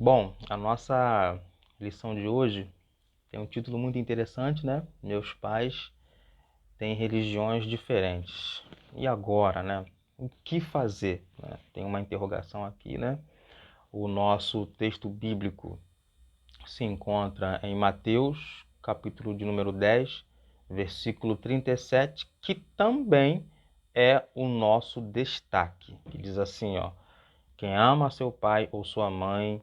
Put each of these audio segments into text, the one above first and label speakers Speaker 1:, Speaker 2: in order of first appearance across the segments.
Speaker 1: Bom, a nossa lição de hoje tem um título muito interessante, né? Meus pais têm religiões diferentes. E agora, né? O que fazer? Né? Tem uma interrogação aqui, né? O nosso texto bíblico se encontra em Mateus, capítulo de número 10, versículo 37, que também é o nosso destaque. Que diz assim, ó: quem ama seu pai ou sua mãe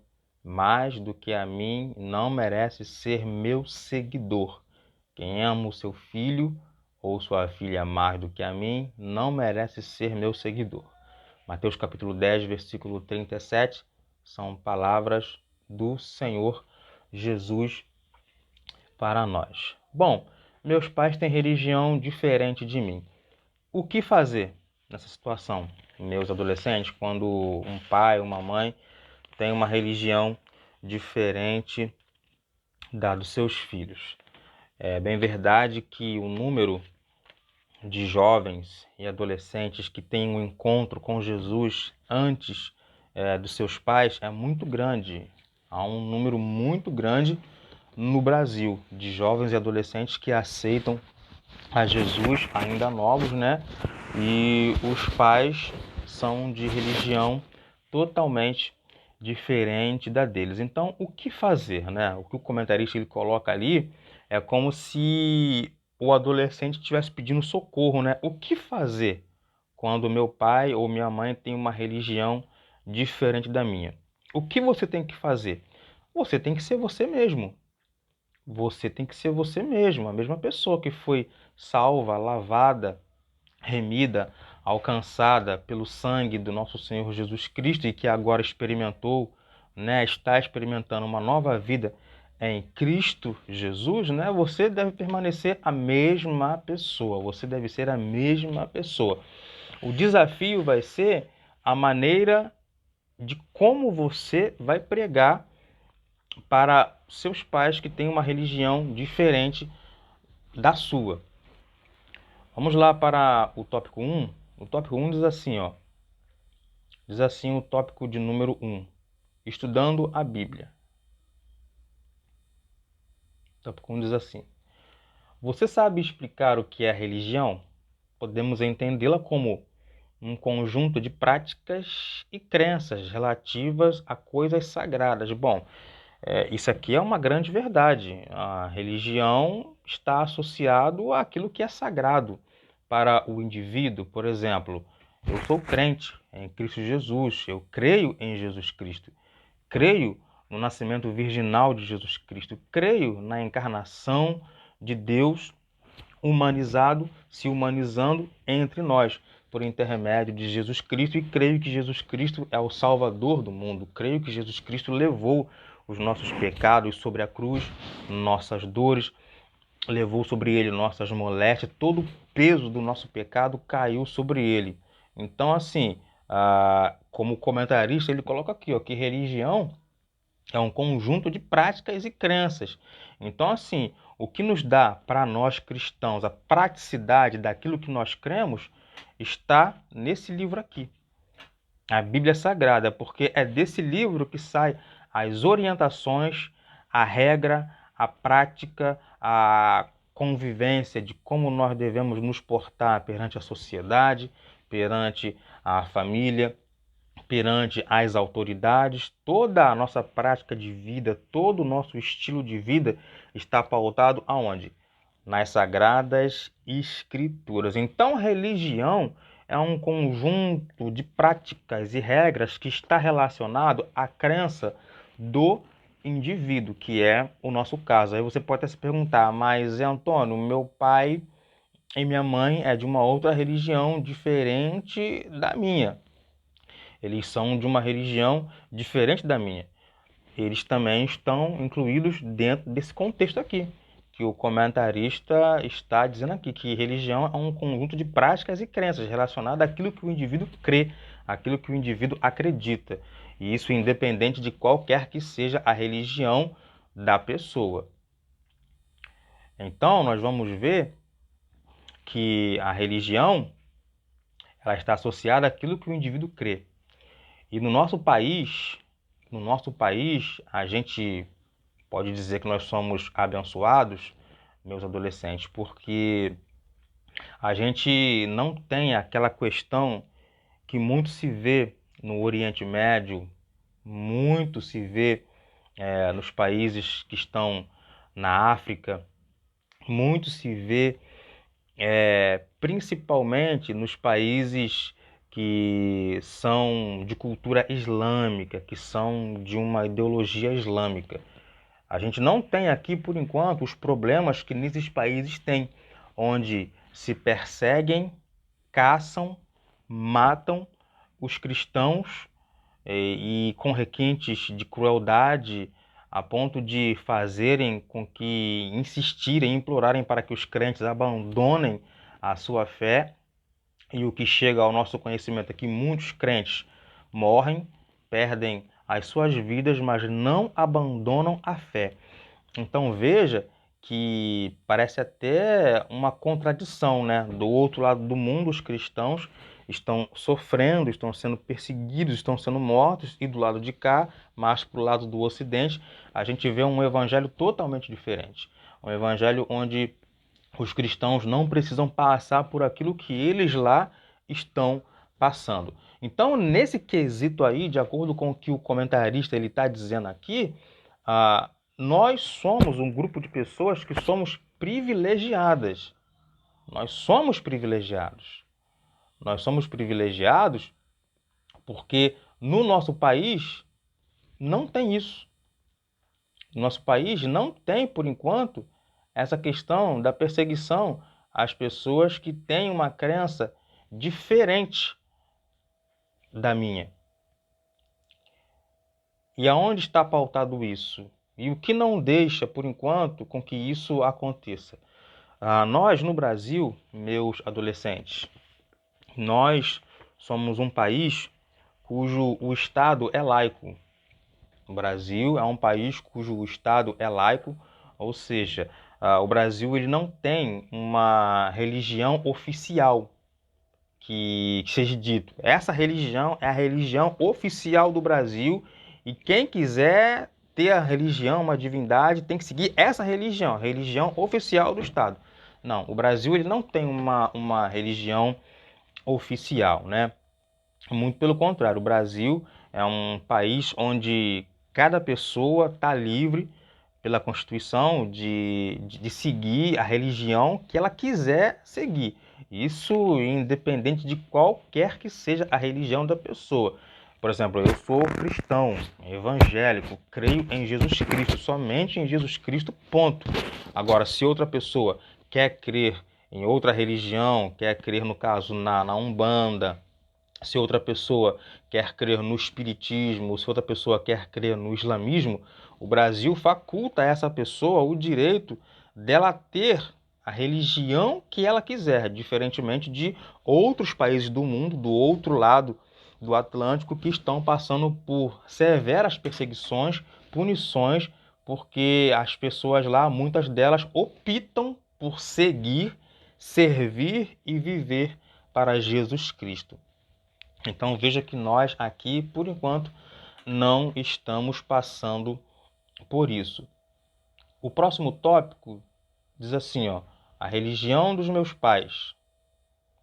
Speaker 1: mais do que a mim não merece ser meu seguidor. Quem ama o seu filho ou sua filha mais do que a mim não merece ser meu seguidor. Mateus capítulo 10, versículo 37, são palavras do Senhor Jesus para nós. Bom, meus pais têm religião diferente de mim. O que fazer nessa situação? Meus adolescentes, quando um pai ou uma mãe tem uma religião diferente da dos seus filhos. É bem verdade que o número de jovens e adolescentes que têm um encontro com Jesus antes dos seus pais é muito grande. Há um número muito grande no Brasil de jovens e adolescentes que aceitam a Jesus ainda novos, né? E os pais são de religião totalmente diferente da deles. Então, o que fazer, né? O que o comentarista ele coloca ali é como se o adolescente estivesse pedindo socorro, né? O que fazer quando meu pai ou minha mãe tem uma religião diferente da minha? O que você tem que fazer? Você tem que ser você mesmo. Você tem que ser você mesmo, a mesma pessoa que foi salva, lavada, remida, alcançada pelo sangue do nosso Senhor Jesus Cristo e que agora experimentou, né, está experimentando uma nova vida em Cristo Jesus, né? Você deve permanecer a mesma pessoa, você deve ser a mesma pessoa. O desafio vai ser a maneira de como você vai pregar para seus pais que têm uma religião diferente da sua. Vamos lá para o tópico 1. O tópico 1 diz assim, ó. Diz assim o tópico de número 1. Estudando a Bíblia. O tópico 1 diz assim: você sabe explicar o que é religião? Podemos entendê-la como um conjunto de práticas e crenças relativas a coisas sagradas. Bom, isso aqui é uma grande verdade. A religião está associado àquilo que é sagrado para o indivíduo. Por exemplo, eu sou crente em Cristo Jesus, eu creio em Jesus Cristo, creio no nascimento virginal de Jesus Cristo, creio na encarnação de Deus humanizado, se humanizando entre nós, por intermédio de Jesus Cristo, e creio que Jesus Cristo é o Salvador do mundo. Creio que Jesus Cristo levou os nossos pecados sobre a cruz, nossas dores, levou sobre ele nossas moléstias, todo o peso do nosso pecado caiu sobre ele. Então, assim, como comentarista, ele coloca aqui, ó, que religião é um conjunto de práticas e crenças. Então, assim, o que nos dá para nós cristãos a praticidade daquilo que nós cremos está nesse livro aqui, a Bíblia Sagrada, porque é desse livro que sai as orientações, a regra, a prática, a convivência de como nós devemos nos portar perante a sociedade, perante a família, perante as autoridades. Toda a nossa prática de vida, todo o nosso estilo de vida está pautado aonde? Nas Sagradas Escrituras. Então, religião é um conjunto de práticas e regras que está relacionado à crença do indivíduo, que é o nosso caso. Aí você pode até se perguntar, mas Antônio, meu pai e minha mãe é de uma outra religião diferente da minha. Eles são de uma religião diferente da minha. Eles também estão incluídos dentro desse contexto aqui, que o comentarista está dizendo aqui, que religião é um conjunto de práticas e crenças relacionadas àquilo que o indivíduo crê, àquilo que o indivíduo acredita. E isso independente de qualquer que seja a religião da pessoa. Então, nós vamos ver que a religião ela está associada àquilo que o indivíduo crê. E no nosso país, no nosso país, a gente pode dizer que nós somos abençoados, meus adolescentes, porque a gente não tem aquela questão que muito se vê no Oriente Médio, muito se vê nos países que estão na África, muito se vê principalmente nos países que são de cultura islâmica, que são de uma ideologia islâmica. A gente não tem aqui, por enquanto, os problemas que nesses países têm, onde se perseguem, caçam, matam os cristãos e com requintes de crueldade a ponto de fazerem com que insistirem, implorarem para que os crentes abandonem a sua fé. E o que chega ao nosso conhecimento é que muitos crentes morrem, perdem as suas vidas, mas não abandonam a fé. Então veja que parece até uma contradição, né? Do outro lado do mundo, os cristãos estão sofrendo, estão sendo perseguidos, estão sendo mortos, e do lado de cá, mas para o lado do Ocidente, a gente vê um evangelho totalmente diferente. Um evangelho onde os cristãos não precisam passar por aquilo que eles lá estão passando. Então, nesse quesito aí, de acordo com o que o comentarista ele está dizendo aqui, nós somos um grupo de pessoas que somos privilegiadas. Nós somos privilegiados. Nós somos privilegiados porque no nosso país não tem isso. No nosso país não tem, por enquanto, essa questão da perseguição às pessoas que têm uma crença diferente da minha. E aonde está pautado isso? E o que não deixa, por enquanto, com que isso aconteça? Nós, no Brasil, meus adolescentes, nós somos um país cujo o Estado é laico. O Brasil é um país cujo Estado é laico, ou seja, o Brasil ele não tem uma religião oficial que seja dito. Essa religião é a religião oficial do Brasil e quem quiser ter a religião, uma divindade, tem que seguir essa religião, a religião oficial do Estado. Não, o Brasil ele não tem uma religião oficial, né? Muito pelo contrário, o Brasil é um país onde cada pessoa está livre pela Constituição de seguir a religião que ela quiser seguir. Isso independente de qualquer que seja a religião da pessoa. Por exemplo, eu sou cristão, evangélico, creio em Jesus Cristo, somente em Jesus Cristo, ponto. Agora, se outra pessoa quer crer em outra religião, quer crer, no caso, na Umbanda, se outra pessoa quer crer no espiritismo, se outra pessoa quer crer no islamismo, o Brasil faculta a essa pessoa o direito dela ter a religião que ela quiser, diferentemente de outros países do mundo, do outro lado do Atlântico, que estão passando por severas perseguições, punições, porque as pessoas lá, muitas delas, optam por seguir, servir e viver para Jesus Cristo. Então veja que nós aqui, por enquanto, não estamos passando por isso. O próximo tópico diz assim, ó, a religião dos meus pais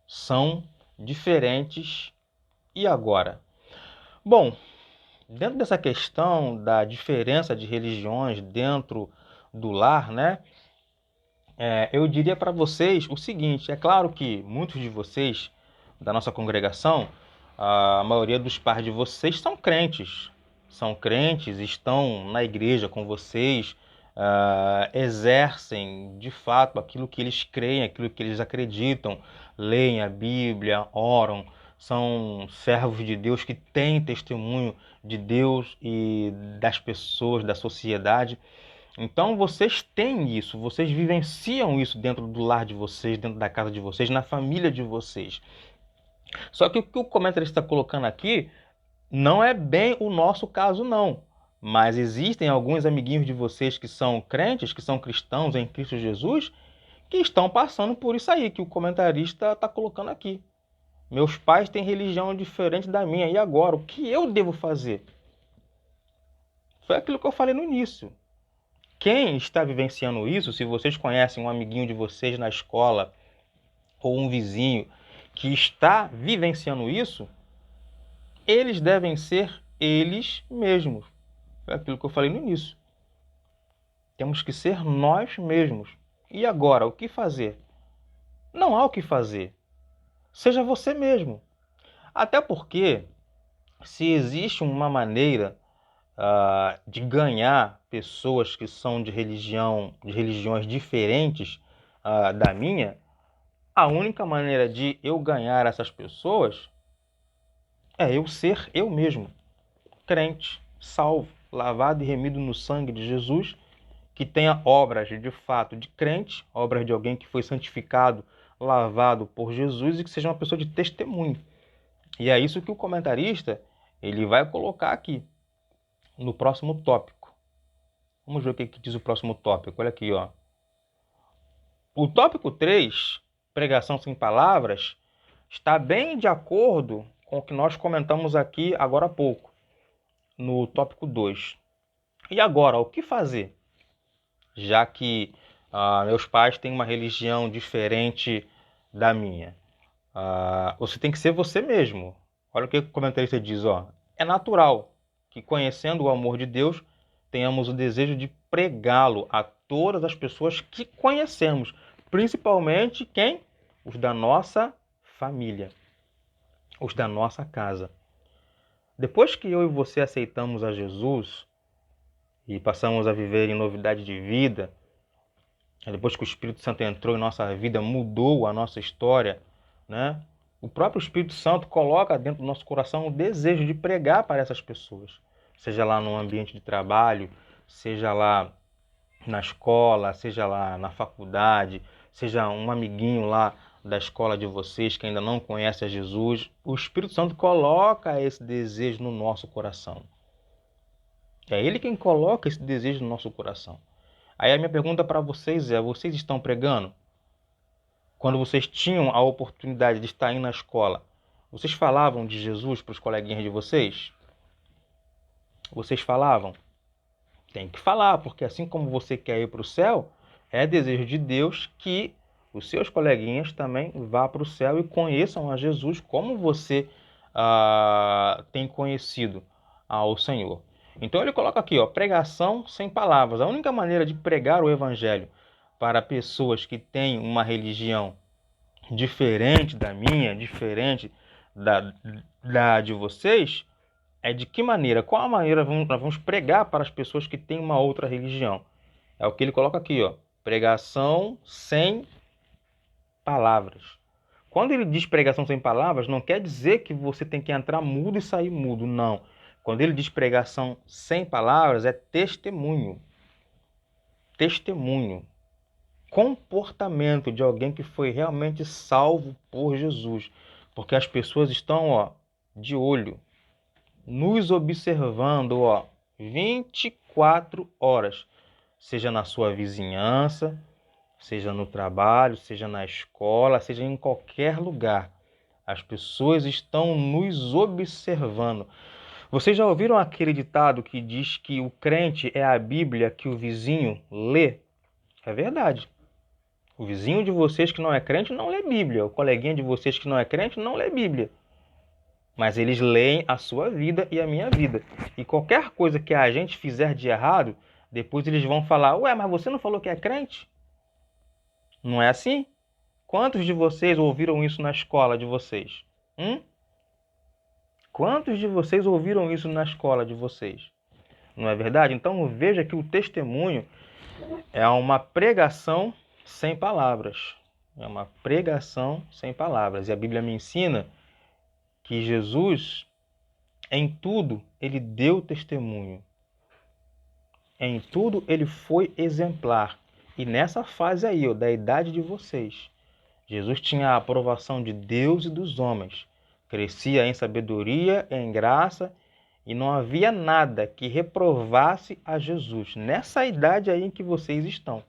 Speaker 1: são diferentes e agora? Bom, dentro dessa questão da diferença de religiões dentro do lar, né? Eu diria para vocês o seguinte, é claro que muitos de vocês da nossa congregação, a maioria dos pais de vocês são crentes, estão na igreja com vocês, exercem de fato aquilo que eles creem, aquilo que eles acreditam, leem a Bíblia, oram, são servos de Deus que têm testemunho de Deus e das pessoas, da sociedade. Então vocês têm isso, vocês vivenciam isso dentro do lar de vocês, dentro da casa de vocês, na família de vocês. Só que o que o comentarista está colocando aqui não é bem o nosso caso, não. Mas existem alguns amiguinhos de vocês que são crentes, que são cristãos em Cristo Jesus, que estão passando por isso aí que o comentarista está colocando aqui. Meus pais têm religião diferente da minha, e agora? O que eu devo fazer? Foi aquilo que eu falei no início. Quem está vivenciando isso, se vocês conhecem um amiguinho de vocês na escola ou um vizinho que está vivenciando isso, eles devem ser eles mesmos. Foi aquilo que eu falei no início. Temos que ser nós mesmos. E agora, o que fazer? Não há o que fazer. Seja você mesmo. Até porque, se existe uma maneira de ganhar pessoas que são de religiões diferentes da minha, a única maneira de eu ganhar essas pessoas é eu ser eu mesmo, crente, salvo, lavado e remido no sangue de Jesus, que tenha obras de fato de crente, obras de alguém que foi santificado, lavado por Jesus e que seja uma pessoa de testemunho. E é isso que o comentarista ele vai colocar aqui no próximo tópico. Vamos ver o que diz o próximo tópico. Olha aqui, ó. O tópico 3, pregação sem palavras, está bem de acordo com o que nós comentamos aqui agora há pouco, no tópico 2. E agora, o que fazer? Já que meus pais têm uma religião diferente da minha. Você tem que ser você mesmo. Olha o que o comentarista diz, ó. É natural que, conhecendo o amor de Deus, tenhamos o desejo de pregá-lo a todas as pessoas que conhecemos, principalmente quem? Os da nossa família, os da nossa casa. Depois que eu e você aceitamos a Jesus e passamos a viver em novidade de vida, depois que o Espírito Santo entrou em nossa vida, mudou a nossa história, né? O próprio Espírito Santo coloca dentro do nosso coração o desejo de pregar para essas pessoas, seja lá no ambiente de trabalho, seja lá na escola, seja lá na faculdade, seja um amiguinho lá da escola de vocês que ainda não conhece a Jesus. O Espírito Santo coloca esse desejo no nosso coração. É Ele quem coloca esse desejo no nosso coração. Aí a minha pergunta para vocês é: vocês estão pregando? Quando vocês tinham a oportunidade de estar indo na escola, vocês falavam de Jesus para os coleguinhas de vocês? Vocês falavam? Tem que falar, porque assim como você quer ir para o céu, é desejo de Deus que os seus coleguinhas também vá para o céu e conheçam a Jesus como você tem conhecido ao Senhor. Então ele coloca aqui, ó, pregação sem palavras. A única maneira de pregar o evangelho para pessoas que têm uma religião diferente da minha, diferente da de vocês, é de que maneira? Qual a maneira nós vamos pregar para as pessoas que têm uma outra religião? É o que ele coloca aqui, ó. Pregação sem palavras. Quando ele diz pregação sem palavras, não quer dizer que você tem que entrar mudo e sair mudo, não. Quando ele diz pregação sem palavras, é testemunho. Testemunho. Comportamento de alguém que foi realmente salvo por Jesus. Porque as pessoas estão, ó, de olho, nos observando, ó, 24 horas, seja na sua vizinhança, seja no trabalho, seja na escola, seja em qualquer lugar. As pessoas estão nos observando. Vocês já ouviram aquele ditado que diz que o crente é a Bíblia que o vizinho lê? É verdade. O vizinho de vocês que não é crente não lê Bíblia. O coleguinha de vocês que não é crente não lê Bíblia. Mas eles leem a sua vida e a minha vida. E qualquer coisa que a gente fizer de errado, depois eles vão falar: ué, mas você não falou que é crente? Não é assim? Quantos de vocês ouviram isso na escola de vocês? Quantos de vocês ouviram isso na escola de vocês? Não é verdade? Então veja que o testemunho é uma pregação sem palavras. É uma pregação sem palavras. E a Bíblia me ensina que Jesus, em tudo, ele deu testemunho. Em tudo, ele foi exemplar. E nessa fase aí, ó, da idade de vocês, Jesus tinha a aprovação de Deus e dos homens. Crescia em sabedoria, em graça, e não havia nada que reprovasse a Jesus. Nessa idade aí em que vocês estão.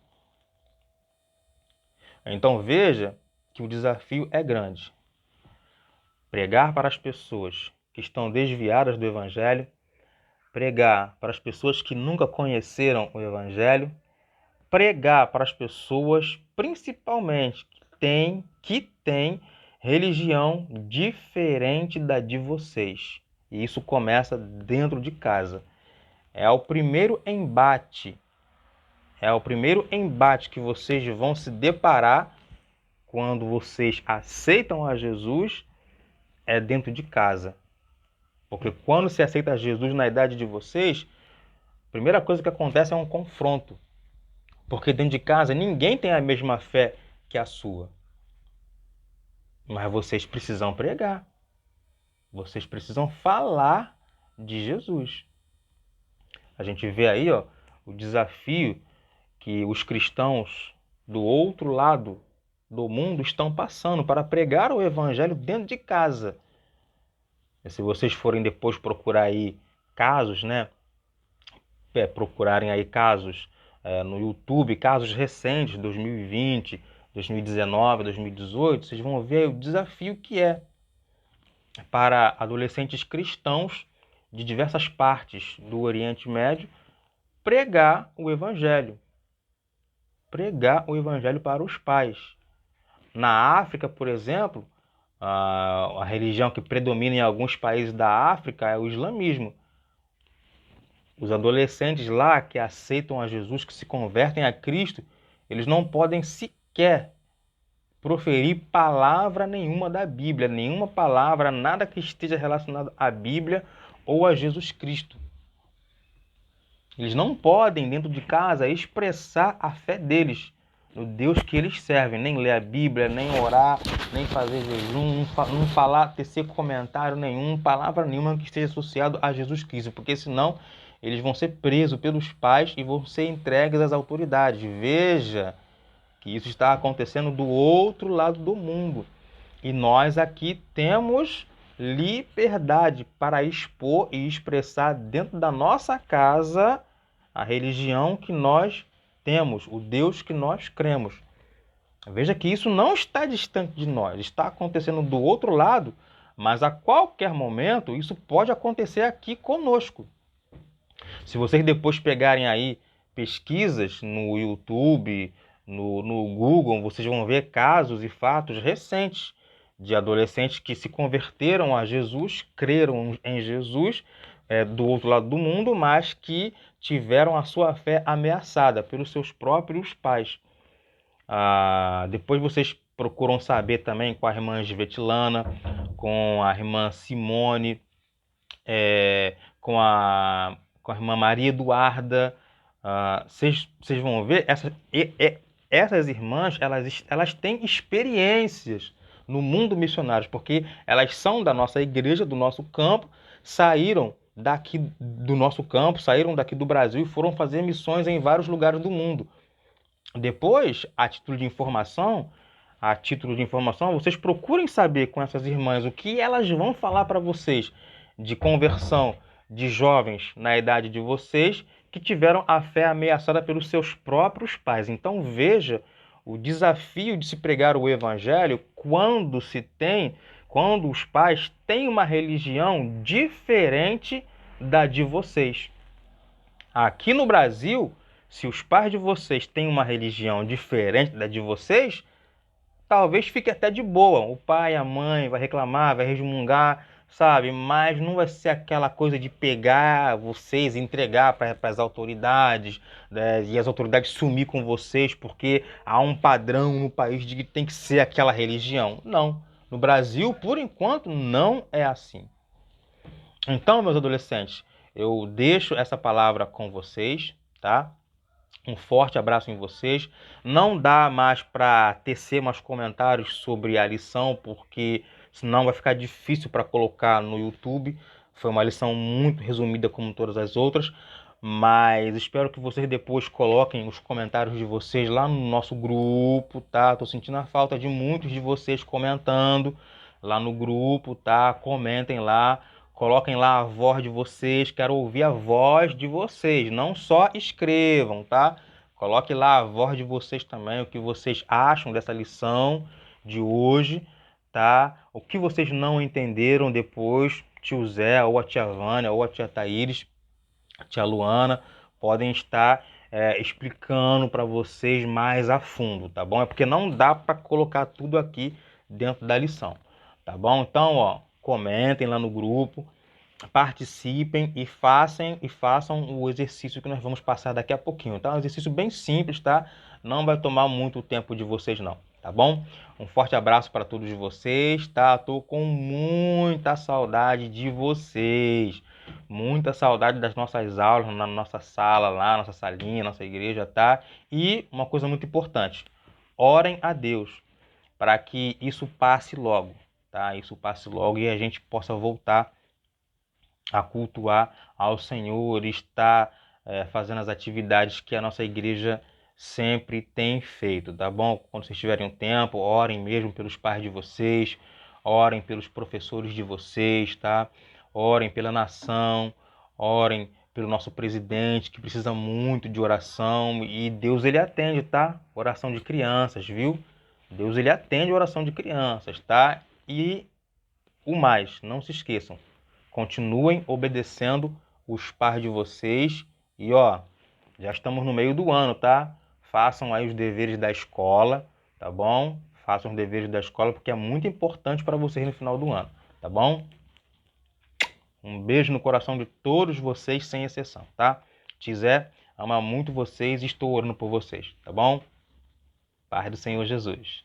Speaker 1: Então veja que o desafio é grande. Pregar para as pessoas que estão desviadas do Evangelho, pregar para as pessoas que nunca conheceram o Evangelho, pregar para as pessoas, principalmente, que têm religião diferente da de vocês. E isso começa dentro de casa. É o primeiro embate. É o primeiro embate que vocês vão se deparar quando vocês aceitam a Jesus, é dentro de casa. Porque quando se aceita Jesus na idade de vocês, a primeira coisa que acontece é um confronto. Porque dentro de casa ninguém tem a mesma fé que a sua. Mas vocês precisam pregar. Vocês precisam falar de Jesus. A gente vê aí, ó, o desafio que os cristãos do outro lado do mundo estão passando para pregar o evangelho dentro de casa. E se vocês forem depois procurar aí casos, né? Procurarem aí casos no YouTube, casos recentes, 2020, 2019, 2018, vocês vão ver o desafio que é para adolescentes cristãos de diversas partes do Oriente Médio pregar o evangelho. Pregar o evangelho para os pais. Na África, por exemplo, a religião que predomina em alguns países da África é o islamismo. Os adolescentes lá que aceitam a Jesus, que se convertem a Cristo, eles não podem sequer proferir palavra nenhuma da Bíblia, nenhuma palavra, nada que esteja relacionado à Bíblia ou a Jesus Cristo. Eles não podem, dentro de casa, expressar a fé deles, no Deus que eles servem, nem ler a Bíblia, nem orar, nem fazer jejum, não falar, tecer comentário nenhum, palavra nenhuma que esteja associado a Jesus Cristo, porque senão eles vão ser presos pelos pais e vão ser entregues às autoridades. Veja que isso está acontecendo do outro lado do mundo. E nós aqui temos liberdade para expor e expressar dentro da nossa casa a religião que nós temos, o Deus que nós cremos. Veja que isso não está distante de nós, está acontecendo do outro lado, mas a qualquer momento isso pode acontecer aqui conosco. Se vocês depois pegarem aí pesquisas no YouTube, no Google, vocês vão ver casos e fatos recentes de adolescentes que se converteram a Jesus, creram em Jesus do outro lado do mundo, mas que tiveram a sua fé ameaçada pelos seus próprios pais. Depois vocês procuram saber também com a irmã Svetlana, com a irmã Simone, com a irmã Maria Eduarda. Vocês vão ver, essas irmãs, elas têm experiências no mundo missionário, porque elas são da nossa igreja, do nosso campo, saíram daqui do nosso campo, saíram daqui do Brasil e foram fazer missões em vários lugares do mundo. Depois, a título de informação, vocês procurem saber com essas irmãs o que elas vão falar para vocês de conversão de jovens na idade de vocês que tiveram a fé ameaçada pelos seus próprios pais. Então veja o desafio de se pregar o evangelho quando os pais têm uma religião diferente da de vocês. Aqui no Brasil, se os pais de vocês têm uma religião diferente da de vocês, talvez fique até de boa. O pai, a mãe vai reclamar, vai resmungar, sabe? Mas não vai ser aquela coisa de pegar vocês e entregar para as autoridades, né? E as autoridades sumir com vocês porque há um padrão no país de que tem que ser aquela religião. Não. No Brasil, por enquanto, não é assim. Então, meus adolescentes, eu deixo essa palavra com vocês, tá? Um forte abraço em vocês. Não dá mais para tecer mais comentários sobre a lição, porque senão vai ficar difícil para colocar no YouTube. Foi uma lição muito resumida como todas as outras, mas espero que vocês depois coloquem os comentários de vocês lá no nosso grupo, tá? Tô sentindo a falta de muitos de vocês comentando lá no grupo, tá? Comentem lá. Coloquem lá a voz de vocês, quero ouvir a voz de vocês, não só escrevam, tá? Coloque lá a voz de vocês também, o que vocês acham dessa lição de hoje, tá? O que vocês não entenderam depois, tio Zé, ou a tia Vânia, ou a tia Thaíris, a tia Luana, podem estar explicando para vocês mais a fundo, tá bom? É porque não dá para colocar tudo aqui dentro da lição, tá bom? Então, ó, comentem lá no grupo, participem e façam o exercício que nós vamos passar daqui a pouquinho, tá? Um exercício bem simples, tá? Não vai tomar muito tempo de vocês não, tá bom? Um forte abraço para todos vocês, tá? Tô com muita saudade de vocês, muita saudade das nossas aulas na nossa sala lá, nossa salinha, nossa igreja, tá? E uma coisa muito importante, orem a Deus para que isso passe logo, tá? Isso passe logo e a gente possa voltar a cultuar ao Senhor, está fazendo as atividades que a nossa igreja sempre tem feito, tá bom? Quando vocês tiverem um tempo, orem mesmo pelos pais de vocês, orem pelos professores de vocês, tá? Orem pela nação, orem pelo nosso presidente, que precisa muito de oração, e Deus ele atende, tá? Oração de crianças, viu? Deus ele atende a oração de crianças, tá? E o mais, não se esqueçam, continuem obedecendo os pais de vocês. E ó, já estamos no meio do ano, tá? Façam aí os deveres da escola, tá bom? Façam os deveres da escola porque é muito importante para vocês no final do ano, tá bom? Um beijo no coração de todos vocês, sem exceção, tá? Tizé ama muito vocês e estou orando por vocês, tá bom? Paz do Senhor Jesus.